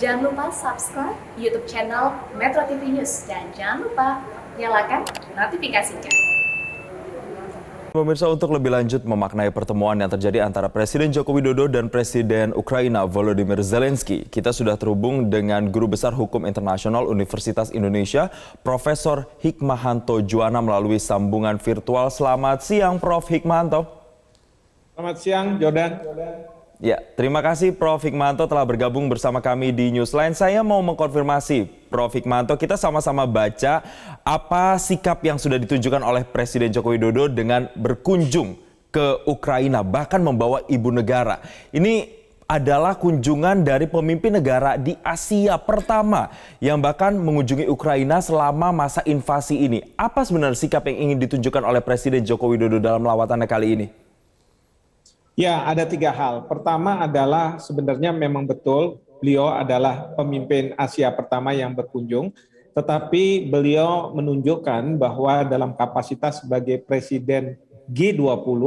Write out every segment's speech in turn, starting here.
Jangan lupa subscribe YouTube channel Metro TV News dan jangan lupa nyalakan notifikasinya. Pemirsa, untuk lebih lanjut memaknai pertemuan yang terjadi antara Presiden Joko Widodo dan Presiden Ukraina Volodymyr Zelensky, kita sudah terhubung dengan Guru Besar Hukum Internasional Universitas Indonesia, Profesor Hikmahanto Juwana melalui sambungan virtual. Selamat siang, Prof. Hikmahanto. Selamat siang, Jordan. Ya, terima kasih Prof. Hikmahanto telah bergabung bersama kami di Newsline. Saya mau mengkonfirmasi, Prof. Hikmahanto, kita sama-sama baca apa sikap yang sudah ditunjukkan oleh Presiden Joko Widodo dengan berkunjung ke Ukraina, bahkan membawa ibu negara. Ini adalah kunjungan dari pemimpin negara di Asia pertama yang bahkan mengunjungi Ukraina selama masa invasi ini. Apa sebenarnya sikap yang ingin ditunjukkan oleh Presiden Joko Widodo dalam lawatannya kali ini? Ya, ada 3 hal. Pertama adalah sebenarnya memang betul beliau adalah pemimpin Asia pertama yang berkunjung, tetapi beliau menunjukkan bahwa dalam kapasitas sebagai Presiden G20,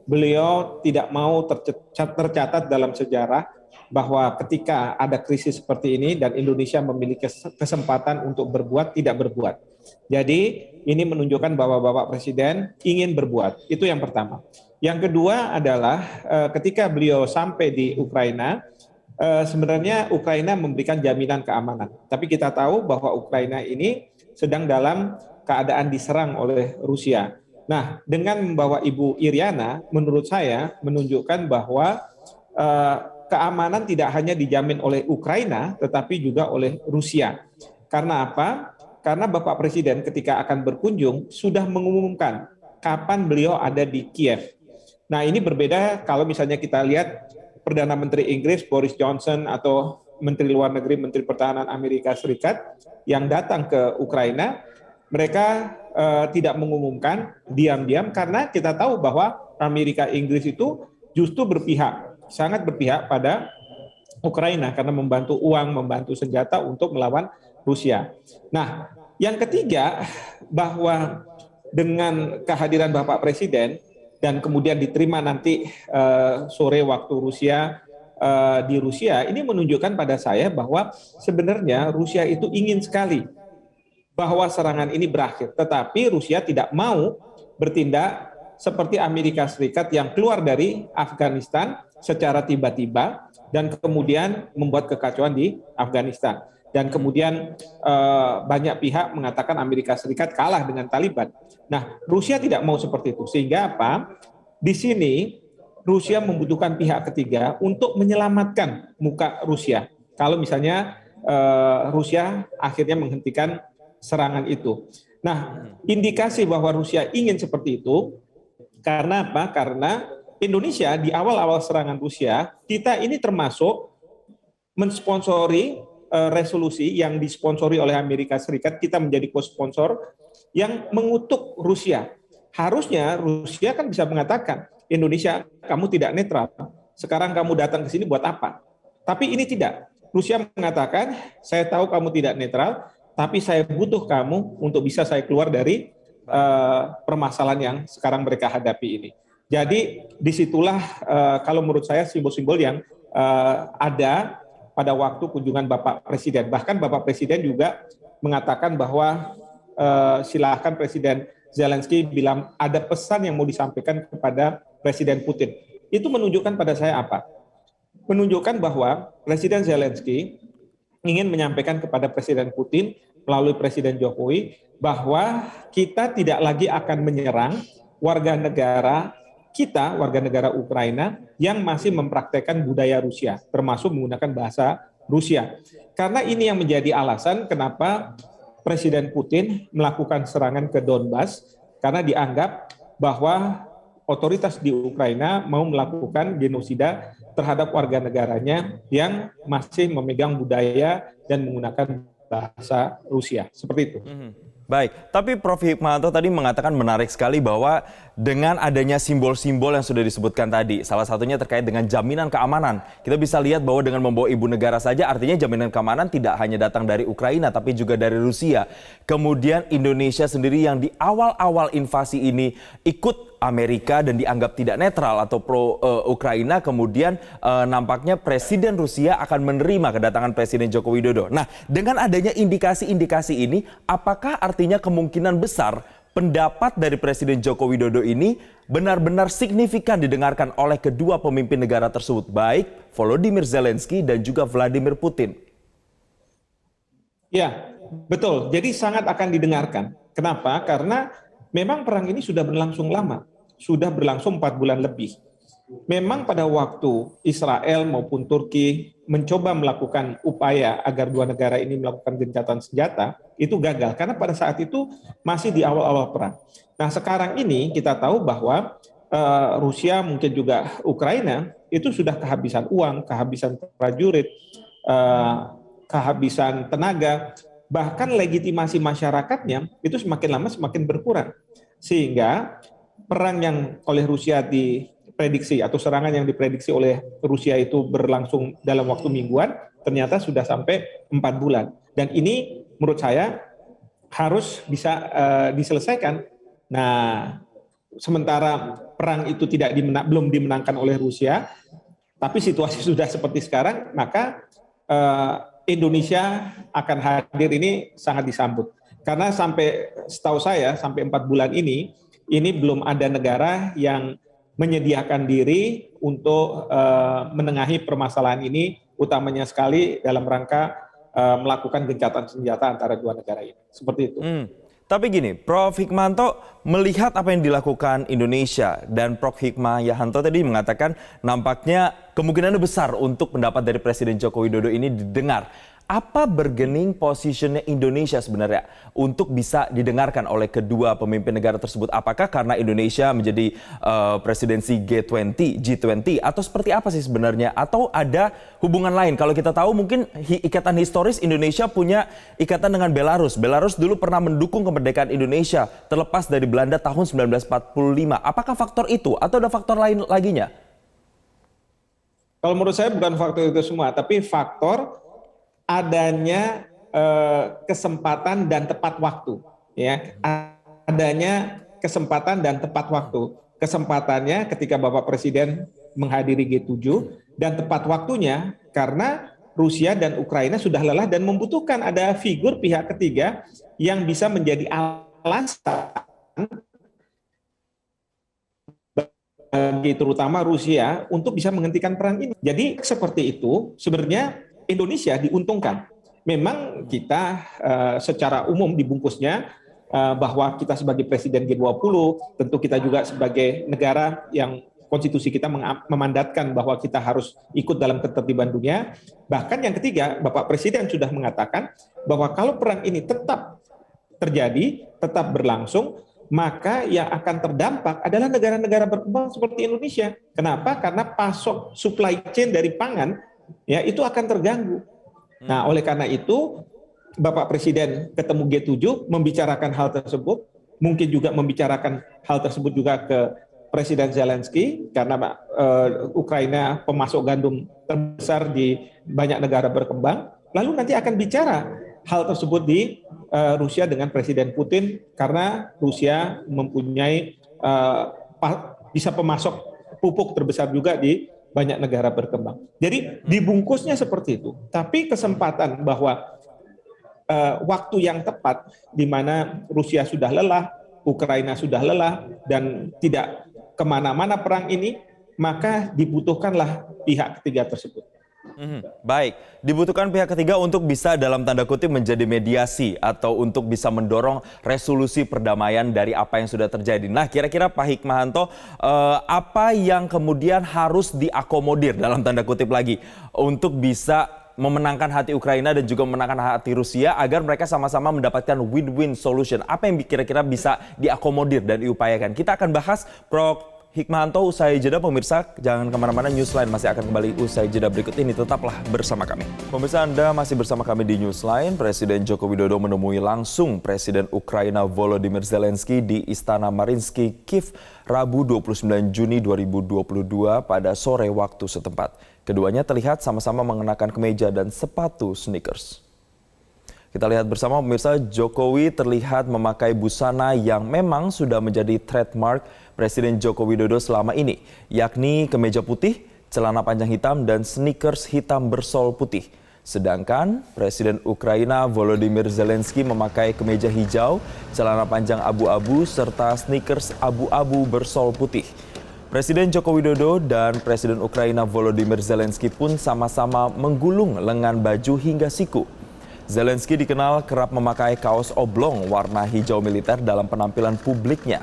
beliau tidak mau tercatat dalam sejarah bahwa ketika ada krisis seperti ini dan Indonesia memiliki kesempatan untuk berbuat, tidak berbuat. Jadi ini menunjukkan bahwa Bapak Presiden ingin berbuat. Itu yang pertama. Yang kedua adalah ketika beliau sampai di Ukraina, sebenarnya Ukraina memberikan jaminan keamanan. Tapi kita tahu bahwa Ukraina ini sedang dalam keadaan diserang oleh Rusia. Nah, dengan membawa Ibu Iriana, menurut saya menunjukkan bahwa keamanan tidak hanya dijamin oleh Ukraina, tetapi juga oleh Rusia. Karena apa? Karena Bapak Presiden ketika akan berkunjung sudah mengumumkan kapan beliau ada di Kiev. Nah, ini berbeda kalau misalnya kita lihat Perdana Menteri Inggris Boris Johnson atau Menteri Luar Negeri, Menteri Pertahanan Amerika Serikat yang datang ke Ukraina, mereka tidak mengumumkan diam-diam karena kita tahu bahwa Amerika Inggris itu justru sangat berpihak pada Ukraina karena membantu uang, membantu senjata untuk melawan Rusia. Nah, yang ketiga bahwa dengan kehadiran Bapak Presiden dan kemudian diterima nanti sore waktu di Rusia, ini menunjukkan pada saya bahwa sebenarnya Rusia itu ingin sekali bahwa serangan ini berakhir. Tetapi Rusia tidak mau bertindak seperti Amerika Serikat yang keluar dari Afghanistan secara tiba-tiba dan kemudian membuat kekacauan di Afghanistan. Dan kemudian banyak pihak mengatakan Amerika Serikat kalah dengan Taliban. Nah, Rusia tidak mau seperti itu. Sehingga apa? Di sini Rusia membutuhkan pihak ketiga untuk menyelamatkan muka Rusia. Kalau misalnya Rusia akhirnya menghentikan serangan itu. Nah, indikasi bahwa Rusia ingin seperti itu karena apa? Karena Indonesia di awal-awal serangan Rusia, kita ini termasuk mensponsori resolusi yang disponsori oleh Amerika Serikat, kita menjadi co-sponsor yang mengutuk Rusia. Harusnya Rusia kan bisa mengatakan, Indonesia kamu tidak netral, sekarang kamu datang ke sini buat apa? Tapi ini tidak. Rusia mengatakan, saya tahu kamu tidak netral, tapi saya butuh kamu untuk bisa saya keluar dari permasalahan yang sekarang mereka hadapi ini. Jadi disitulah kalau menurut saya simbol-simbol yang ada pada waktu kunjungan Bapak Presiden. Bahkan Bapak Presiden juga mengatakan bahwa silakan Presiden Zelensky bilang ada pesan yang mau disampaikan kepada Presiden Putin. Itu menunjukkan pada saya apa? Menunjukkan bahwa Presiden Zelensky ingin menyampaikan kepada Presiden Putin melalui Presiden Jokowi bahwa kita tidak lagi akan menyerang warga negara kita, warga negara Ukraina, yang masih mempraktekkan budaya Rusia, termasuk menggunakan bahasa Rusia. Karena ini yang menjadi alasan kenapa Presiden Putin melakukan serangan ke Donbas, karena dianggap bahwa otoritas di Ukraina mau melakukan genosida terhadap warga negaranya yang masih memegang budaya dan menggunakan bahasa Rusia. Seperti itu. Baik, tapi Prof. Hikmahanto tadi mengatakan menarik sekali bahwa dengan adanya simbol-simbol yang sudah disebutkan tadi, salah satunya terkait dengan jaminan keamanan. Kita bisa lihat bahwa dengan membawa ibu negara saja artinya jaminan keamanan tidak hanya datang dari Ukraina tapi juga dari Rusia. Kemudian Indonesia sendiri yang di awal-awal invasi ini ikut Amerika dan dianggap tidak netral atau pro Ukraina, kemudian nampaknya Presiden Rusia akan menerima kedatangan Presiden Joko Widodo. Nah, dengan adanya indikasi-indikasi ini, apakah artinya kemungkinan besar pendapat dari Presiden Joko Widodo ini benar-benar signifikan didengarkan oleh kedua pemimpin negara tersebut, baik Volodymyr Zelensky dan juga Vladimir Putin? Ya, betul. Jadi sangat akan didengarkan. Kenapa? Karena memang perang ini sudah berlangsung lama. Sudah berlangsung 4 bulan lebih. Memang pada waktu Israel maupun Turki mencoba melakukan upaya agar dua negara ini melakukan gencatan senjata, itu gagal. Karena pada saat itu masih di awal-awal perang. Nah, sekarang ini kita tahu bahwa Rusia, mungkin juga Ukraina, itu sudah kehabisan uang, kehabisan prajurit, kehabisan tenaga, bahkan legitimasi masyarakatnya itu semakin lama semakin berkurang. Sehingga perang yang oleh Rusia diprediksi atau serangan yang diprediksi oleh Rusia itu berlangsung dalam waktu mingguan, ternyata sudah sampai 4 bulan. Dan ini menurut saya harus bisa diselesaikan. Nah, sementara perang itu belum dimenangkan oleh Rusia, tapi situasi sudah seperti sekarang, maka Indonesia akan hadir ini sangat disambut. Karena setahu saya sampai 4 bulan ini belum ada negara yang menyediakan diri untuk menengahi permasalahan ini, utamanya sekali dalam rangka melakukan gencatan senjata antara dua negara ini. Seperti itu. Tapi gini, Prof. Hikmahanto melihat apa yang dilakukan Indonesia, dan Prof. Hikmahanto tadi mengatakan nampaknya kemungkinan besar untuk pendapat dari Presiden Joko Widodo ini didengar. Apa bargaining positionnya Indonesia sebenarnya untuk bisa didengarkan oleh kedua pemimpin negara tersebut? Apakah karena Indonesia menjadi presidensi G20 atau seperti apa sih sebenarnya? Atau ada hubungan lain? Kalau kita tahu mungkin ikatan historis Indonesia punya ikatan dengan Belarus. Belarus dulu pernah mendukung kemerdekaan Indonesia terlepas dari Belanda tahun 1945. Apakah faktor itu atau ada faktor lain laginya? Kalau menurut saya bukan faktor itu semua, tapi faktor adanya kesempatan dan tepat waktu, ya. Adanya kesempatan dan tepat waktu. Kesempatannya ketika Bapak Presiden menghadiri G7, dan tepat waktunya karena Rusia dan Ukraina sudah lelah dan membutuhkan ada figur pihak ketiga yang bisa menjadi alasan bagi terutama Rusia untuk bisa menghentikan perang ini. Jadi seperti itu sebenarnya Indonesia diuntungkan. Memang kita secara umum dibungkusnya bahwa kita sebagai Presiden G20, tentu kita juga sebagai negara yang konstitusi kita memandatkan bahwa kita harus ikut dalam ketertiban dunia. Bahkan yang ketiga, Bapak Presiden sudah mengatakan bahwa kalau perang ini tetap terjadi, tetap berlangsung, maka yang akan terdampak adalah negara-negara berkembang seperti Indonesia. Kenapa? Karena pasok supply chain dari pangan ya itu akan terganggu. Nah, oleh karena itu Bapak Presiden ketemu G7 membicarakan hal tersebut, mungkin juga membicarakan hal tersebut juga ke Presiden Zelensky karena Ukraina pemasok gandum terbesar di banyak negara berkembang. Lalu nanti akan bicara hal tersebut di Rusia dengan Presiden Putin karena Rusia mempunyai bisa pemasok pupuk terbesar juga di banyak negara berkembang. Jadi dibungkusnya seperti itu. Tapi kesempatan bahwa waktu yang tepat di mana Rusia sudah lelah, Ukraina sudah lelah, dan tidak kemana-mana perang ini, maka dibutuhkanlah pihak ketiga tersebut. Baik, dibutuhkan pihak ketiga untuk bisa dalam tanda kutip menjadi mediasi atau untuk bisa mendorong resolusi perdamaian dari apa yang sudah terjadi. Nah, kira-kira Pak Hikmahanto, apa yang kemudian harus diakomodir dalam tanda kutip lagi untuk bisa memenangkan hati Ukraina dan juga memenangkan hati Rusia agar mereka sama-sama mendapatkan win-win solution? Apa yang kira-kira bisa diakomodir dan diupayakan? Kita akan bahas Prof. Hikmahanto usai jeda. Pemirsa, jangan kemana-mana, Newsline masih akan kembali usai jeda berikut ini. Tetaplah bersama kami. Pemirsa, Anda masih bersama kami di Newsline. Presiden Joko Widodo menemui langsung Presiden Ukraina Volodymyr Zelensky di Istana Mariinsky, Kiev, Rabu 29 Juni 2022 pada sore waktu setempat. Keduanya terlihat sama-sama mengenakan kemeja dan sepatu sneakers. Kita lihat bersama pemirsa, Jokowi terlihat memakai busana yang memang sudah menjadi trademark Presiden Joko Widodo selama ini, yakni kemeja putih, celana panjang hitam, dan sneakers hitam bersol putih. Sedangkan Presiden Ukraina Volodymyr Zelensky memakai kemeja hijau, celana panjang abu-abu, serta sneakers abu-abu bersol putih. Presiden Joko Widodo dan Presiden Ukraina Volodymyr Zelensky pun sama-sama menggulung lengan baju hingga siku. Zelensky dikenal kerap memakai kaos oblong warna hijau militer dalam penampilan publiknya.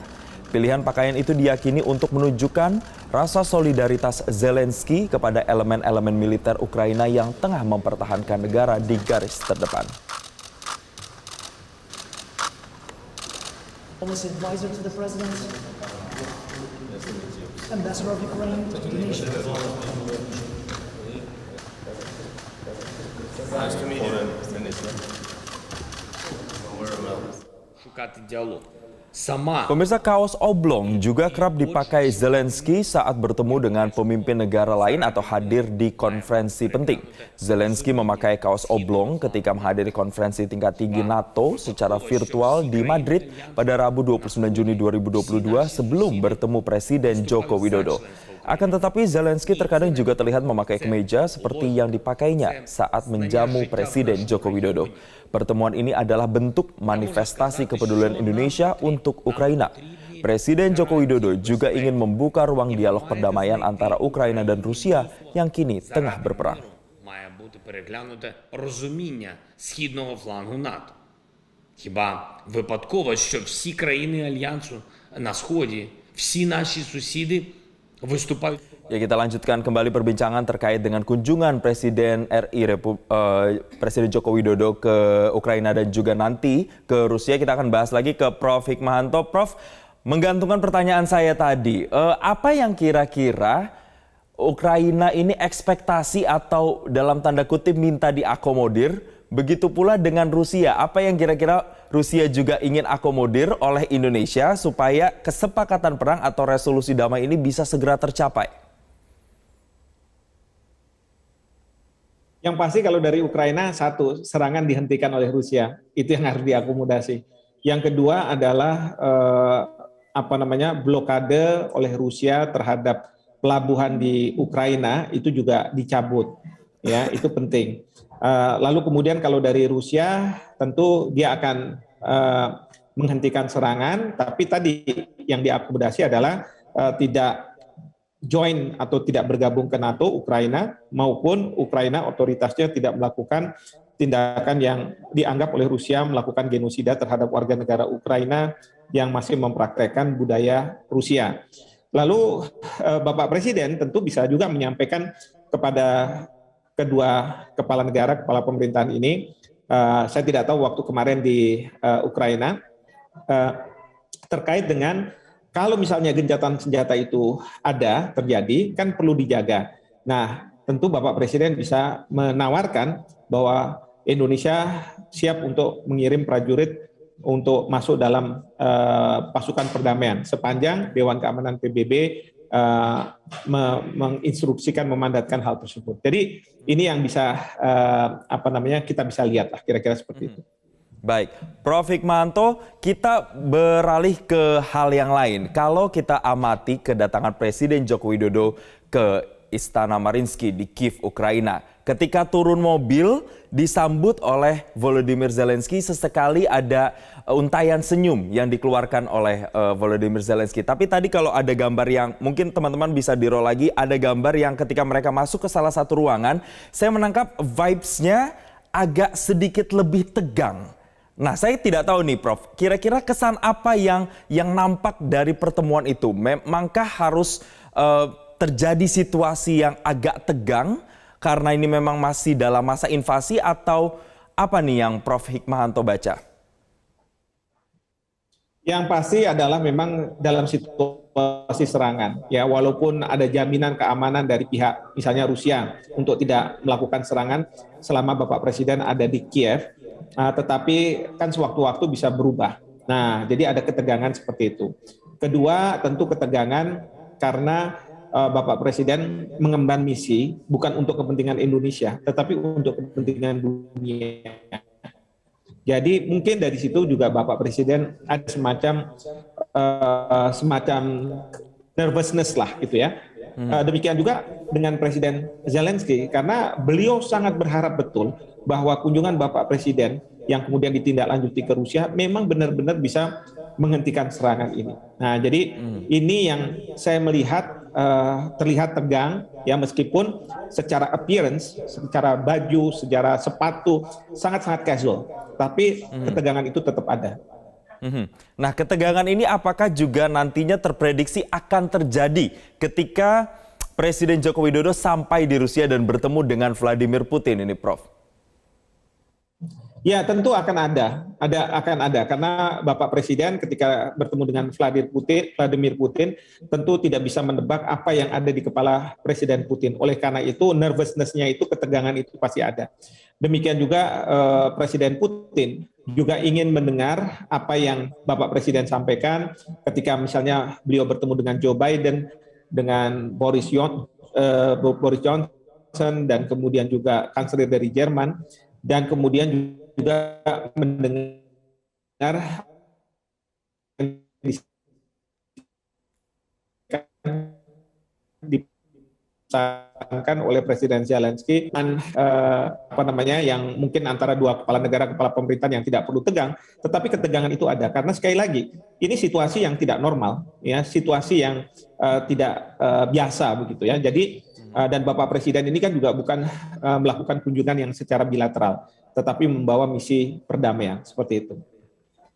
Pilihan pakaian itu diyakini untuk menunjukkan rasa solidaritas Zelensky kepada elemen-elemen militer Ukraina yang tengah mempertahankan negara di garis terdepan. Advisor to the President, Ambassador of Ukraine to Indonesia. Шукати діалог. Сама Pemirsa, kaos oblong juga kerap dipakai Zelensky saat bertemu dengan pemimpin negara lain atau hadir di konferensi penting. Zelensky memakai kaos oblong ketika menghadiri konferensi tingkat tinggi NATO secara virtual di Madrid pada Rabu 29 Juni 2022 sebelum bertemu Presiden Joko Widodo. Akan tetapi Zelensky terkadang juga terlihat memakai kemeja seperti yang dipakainya saat menjamu Presiden Joko Widodo. Pertemuan ini adalah bentuk manifestasi kepedulian Indonesia untuk Ukraina. Presiden Joko Widodo juga ingin membuka ruang dialog perdamaian antara Ukraina dan Rusia yang kini tengah berperang. має бути переглянуте розуміння східного флангу НАТО. Хіба випадково, що всі країни Альянсу на Сході, всі наші сусіди виступають Ya, kita lanjutkan kembali perbincangan terkait dengan kunjungan Presiden Presiden Joko Widodo ke Ukraina dan juga nanti ke Rusia. Kita akan bahas lagi ke Prof. Hikmahanto. Prof, menggantungkan pertanyaan saya tadi, apa yang kira-kira Ukraina ini ekspektasi atau dalam tanda kutip minta diakomodir, begitu pula dengan Rusia. Apa yang kira-kira Rusia juga ingin akomodir oleh Indonesia supaya kesepakatan perang atau resolusi damai ini bisa segera tercapai? Yang pasti kalau dari Ukraina, satu, serangan dihentikan oleh Rusia, itu yang harus diakomodasi. Yang kedua adalah blokade oleh Rusia terhadap pelabuhan di Ukraina itu juga dicabut, ya itu penting. Lalu kemudian kalau dari Rusia tentu dia akan menghentikan serangan, tapi tadi yang diakomodasi adalah tidak join atau tidak bergabung ke NATO Ukraina, maupun Ukraina otoritasnya tidak melakukan tindakan yang dianggap oleh Rusia melakukan genosida terhadap warga negara Ukraina yang masih mempraktekkan budaya Rusia. Lalu Bapak Presiden tentu bisa juga menyampaikan kepada kedua kepala negara, kepala pemerintahan ini, saya tidak tahu waktu kemarin di Ukraina, terkait dengan kalau misalnya gencatan senjata itu terjadi, kan perlu dijaga. Nah, tentu Bapak Presiden bisa menawarkan bahwa Indonesia siap untuk mengirim prajurit untuk masuk dalam pasukan perdamaian sepanjang Dewan Keamanan PBB menginstruksikan, memandatkan hal tersebut. Jadi ini yang bisa kita bisa lihat lah kira-kira seperti itu. Baik, Prof. Hikmahanto, kita beralih ke hal yang lain. Kalau kita amati kedatangan Presiden Joko Widodo ke Istana Mariinsky di Kiev, Ukraina, ketika turun mobil disambut oleh Volodymyr Zelensky, sesekali ada untayan senyum yang dikeluarkan oleh Volodymyr Zelensky. Tapi tadi kalau ada gambar yang mungkin teman-teman bisa di-roll lagi, ada gambar yang ketika mereka masuk ke salah satu ruangan, saya menangkap vibes-nya agak sedikit lebih tegang. Nah, saya tidak tahu nih Prof, kira-kira kesan apa yang nampak dari pertemuan itu? Memangkah harus terjadi situasi yang agak tegang karena ini memang masih dalam masa invasi, atau apa nih yang Prof. Hikmahanto baca? Yang pasti adalah memang dalam situasi serangan, ya, walaupun ada jaminan keamanan dari pihak misalnya Rusia untuk tidak melakukan serangan selama Bapak Presiden ada di Kiev, tetapi kan sewaktu-waktu bisa berubah. Nah, jadi ada ketegangan seperti itu. Kedua, tentu ketegangan karena Bapak Presiden mengemban misi bukan untuk kepentingan Indonesia, tetapi untuk kepentingan dunia. Jadi mungkin dari situ juga Bapak Presiden ada semacam nervousness lah gitu ya. Demikian juga dengan Presiden Zelensky karena beliau sangat berharap betul bahwa kunjungan Bapak Presiden yang kemudian ditindaklanjuti ke Rusia memang benar-benar bisa menghentikan serangan ini. Nah, jadi ini yang saya melihat terlihat tegang ya meskipun secara appearance, secara baju, secara sepatu sangat-sangat casual, tapi ketegangan itu tetap ada. Nah, ketegangan ini apakah juga nantinya terprediksi akan terjadi ketika Presiden Joko Widodo sampai di Rusia dan bertemu dengan Vladimir Putin ini, Prof? Ya, tentu akan ada karena Bapak Presiden ketika bertemu dengan Vladimir Putin tentu tidak bisa menebak apa yang ada di kepala Presiden Putin. Oleh karena itu nervousness-nya itu, ketegangan itu pasti ada. Demikian juga Presiden Putin juga ingin mendengar apa yang Bapak Presiden sampaikan ketika misalnya beliau bertemu dengan Joe Biden, dengan Boris Johnson, dan kemudian juga kanselir dari Jerman, dan kemudian juga mendengar disampaikan oleh Presiden Zelensky yang mungkin antara dua kepala negara, kepala pemerintahan yang tidak perlu tegang, tetapi ketegangan itu ada karena sekali lagi ini situasi yang tidak normal, ya situasi yang tidak biasa begitu ya. Jadi dan Bapak Presiden ini kan juga bukan melakukan kunjungan yang secara bilateral, tetapi membawa misi perdamaian seperti itu.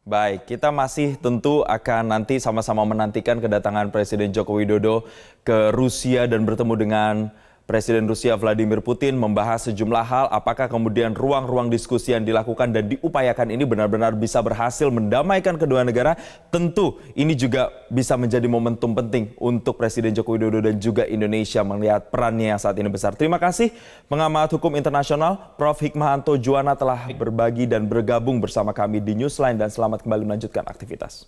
Baik, kita masih tentu akan nanti sama-sama menantikan kedatangan Presiden Joko Widodo ke Rusia dan bertemu dengan Presiden Rusia Vladimir Putin membahas sejumlah hal, apakah kemudian ruang-ruang diskusi yang dilakukan dan diupayakan ini benar-benar bisa berhasil mendamaikan kedua negara. Tentu ini juga bisa menjadi momentum penting untuk Presiden Joko Widodo dan juga Indonesia melihat perannya yang saat ini besar. Terima kasih pengamat hukum internasional Prof. Hikmahanto Juwana telah berbagi dan bergabung bersama kami di Newsline dan selamat kembali melanjutkan aktivitas.